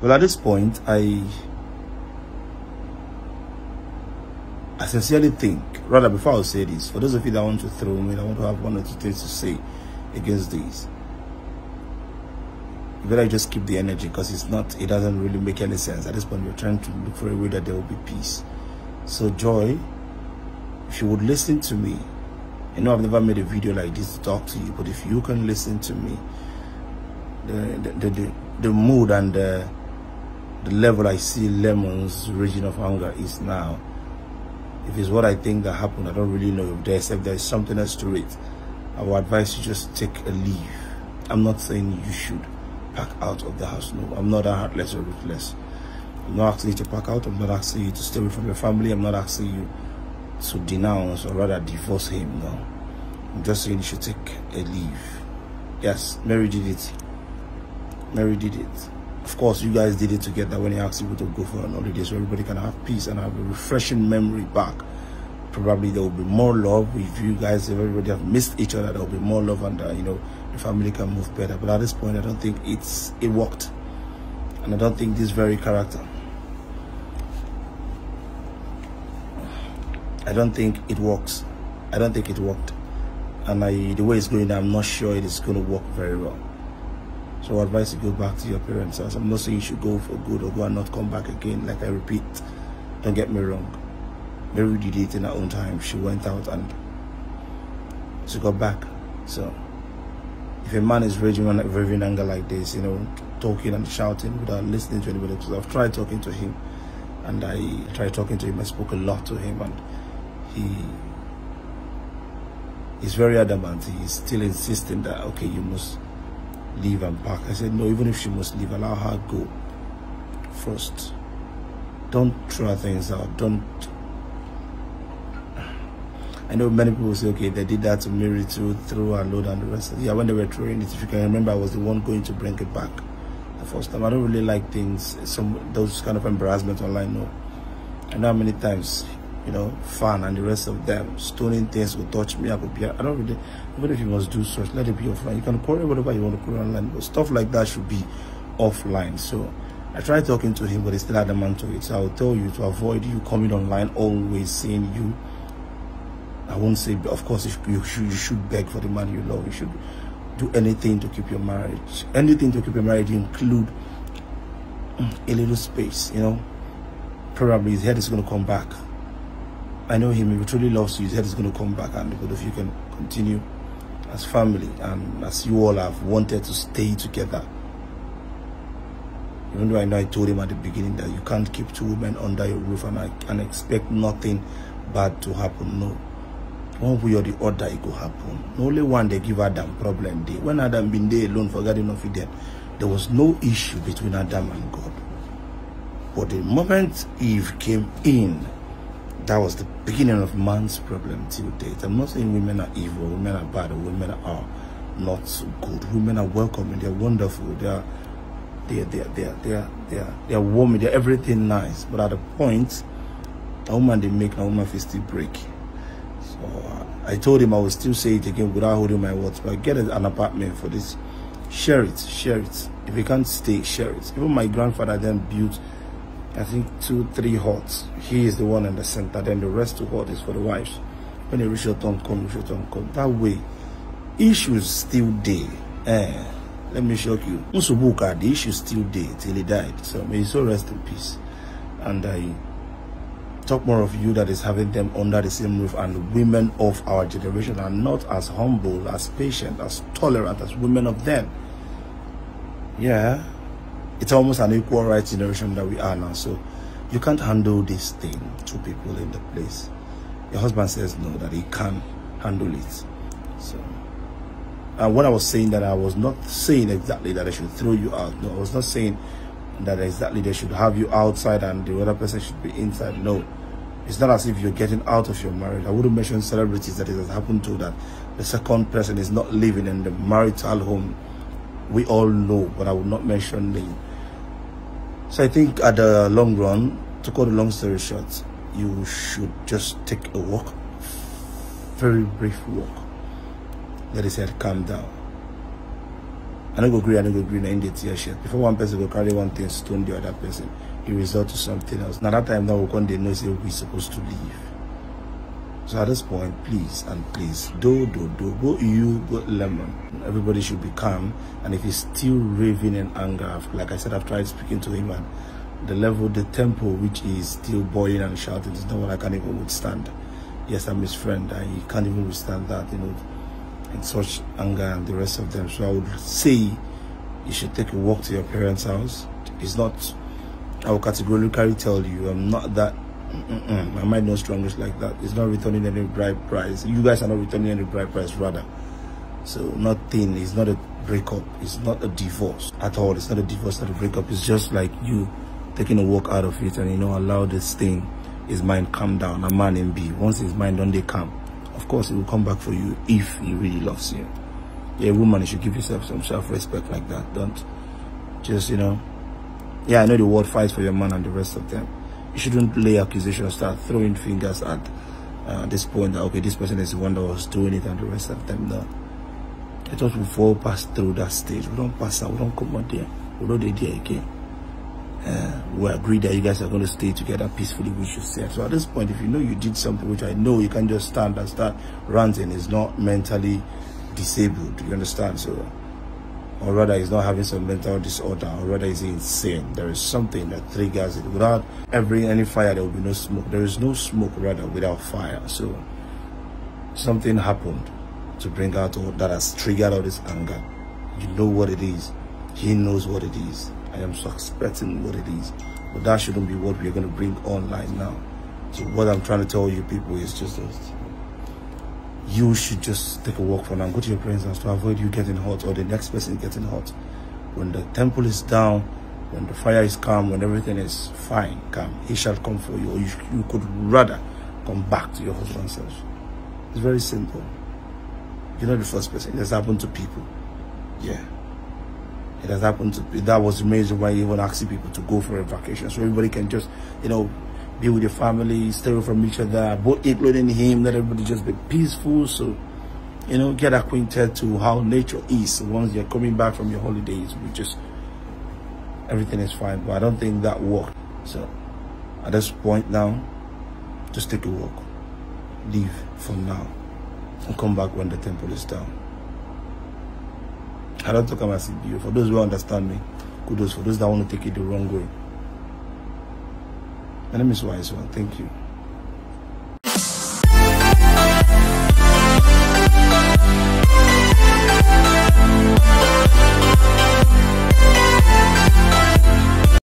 Well, at this point, I sincerely think, rather before I say this, for those of you that want to throw me, I want to have one or two things to say against this. You better just keep the energy, because it doesn't really make any sense. At this point, we're trying to look for a way that there will be peace. So Joy, if you would listen to me, I know I've never made a video like this to talk to you, but if you can listen to me, the mood and the level I see Lemon's raging of anger is now, if it's what I think that happened, I don't really know if there's something else to it. I would advise you just take a leave. I'm not saying you should pack out of the house. No, I'm not that heartless or ruthless. I'm not asking you to pack out. I'm not asking you to stay away from your family. I'm not asking you to denounce or rather divorce him. No, I'm just saying you should take a leave. Yes, Mary did it. Mary did it. Of course, you guys did it together when he asked you to go for an holiday, so everybody can have peace and have a refreshing memory back. Probably there will be more love if you guys, if everybody have missed each other, there will be more love, and you know, the family can move better. But at this point, I don't think it worked, and I don't think this very character, I don't think it works. I don't think it worked, and the way it's going, I'm not sure it is going to work very well. So I advise you go back to your parents' house. I'm not saying you should go for good or go and not come back again. Like I repeat, don't get me wrong. Mary did it in her own time. She went out and she got back. So if a man is raging in anger like this, you know, talking and shouting without listening to anybody, because I've tried talking to him, and I spoke a lot to him, and he's very adamant. He's still insisting that, okay, you must leave and pack. I said, no, even if she must leave, allow her go first. Don't throw things out. Don't. I know many people say, okay, they did that to Mary too, throw her load and the rest. Yeah, when they were throwing it, if you can remember, I was the one going to bring it back the first time. I don't really like things, those kind of embarrassment online. No, I know how many times, you know, Fan and the rest of them stoning things will touch me. I don't really, even if you must do such, let it be offline. You can quarrel whatever you want to quarrel online, but stuff like that should be offline. So I tried talking to him, but he still adamant to it. So I will tell you to avoid you coming online, always seeing you. I won't say, of course, you should beg for the man you love. You should do anything to keep your marriage. Anything to keep your marriage include a little space, you know. Probably his head is going to come back. I know him. If he truly loves you, his head is going to come back, and both of you can continue as family, and as you all have wanted to stay together. Even though I know I told him at the beginning that you can't keep two women under your roof and expect nothing bad to happen. No. One way or the other, it could happen. Only one they give Adam problem day. When Adam been there alone for Garden of Eden, there was no issue between Adam and God. But the moment Eve came in, that was the beginning of man's problem till date. I'm not saying women are evil, women are bad, or women are not so good. Women are welcoming, they're wonderful, they're warm, they're everything nice. But at a point, a woman they make, a woman still break. So I told him I would still say it again without holding my words, but get an apartment for this. Share it, share it. If you can't stay, share it. Even my grandfather then built, I think, 2-3 huts. He is the one in the center, then the rest 2 huts is for the wives. When the rich come, that way, issues still there. Let me shock you. Musubuka, the issue still there till he died. So may he so rest in peace. And I talk more of you that is having them under the same roof, and women of our generation are not as humble, as patient, as tolerant as women of then. Yeah, it's almost an equal rights generation that we are now. So you can't handle this thing, 2 people in the place. Your husband says no, that he can handle it. So and when I was saying that, I was not saying exactly that I should throw you out. No, I was not saying that exactly they should have you outside and the other person should be inside. No, it's not as if you're getting out of your marriage. I wouldn't mention celebrities that it has happened to, that the second person is not living in the marital home. We all know, but I would not mention name. So I think at the long run, to cut the long story short, you should just take a walk, very brief walk. Let his head calm down. I don't agree, in the tear shit. Before one person go carry one thing, stone the other person, it result to something else. Now that time now we can't know say we're supposed to leave. So at this point, please and please, go you, go lemon. Everybody should be calm. And if he's still raving in anger, like I said, I've tried speaking to him, and the level, the tempo which is still boiling and shouting is not what I can even withstand. Yes, I'm his friend, and he can't even withstand that, you know, in such anger and the rest of them. So I would say you should take a walk to your parents' house. It's not, I will categorically tell you, I'm not that, my mind not strongest like that. It's not returning any bride price. You guys are not returning any bride price, rather. So nothing, it's not a breakup, it's not a divorce at all. It's not a divorce, not a breakup. It's just like you taking a walk out of it and, you know, allow this thing, his mind calm down. A man in B, once his mind don't they calm, of course he will come back for you if he really loves you. Yeah, a woman, you should give yourself some self-respect like that. Don't just, you know, yeah, I know the world fights for your man and the rest of them. You shouldn't lay accusations, start throwing fingers at this point that, okay, this person is the one that was doing it and the rest of them. No. Let us before pass through that stage. We don't pass out, we don't come out there. We don't do there again. We agree that you guys are going to stay together peacefully, which you said. So at this point, if you know you did something which I know you can just stand and start ranting, is not mentally disabled, you understand? So, or rather he's not having some mental disorder, or rather he's insane. There is something that triggers it. Without any fire, there will be no smoke. There is no smoke, rather, without fire. So something happened to bring out all that has triggered all this anger. You know what it is. He knows what it is. I am suspecting what it is. But that shouldn't be what we're going to bring online now. So what I'm trying to tell you people is just this. You should just take a walk for now. Go to your parents' house to avoid you getting hot or the next person getting hot. When the temple is down, when the fire is calm, when everything is fine, calm, he shall come for you. Or you could rather come back to your husband's house. It's very simple. You're not the first person. It has happened to people. Yeah. It has happened to people. That was the reason why you even asking people to go for a vacation. So everybody can just, you know, be with your family, stay away from each other, both including him, let everybody just be peaceful. So, you know, get acquainted to how nature is. Once you're coming back from your holidays, we just, everything is fine. But I don't think that worked. So, at this point now, just take a walk. Leave for now. And come back when the temple is down. I don't talk about CBU. For those who understand me, kudos. For those that want to take it the wrong way, my name is Wise One. Thank you.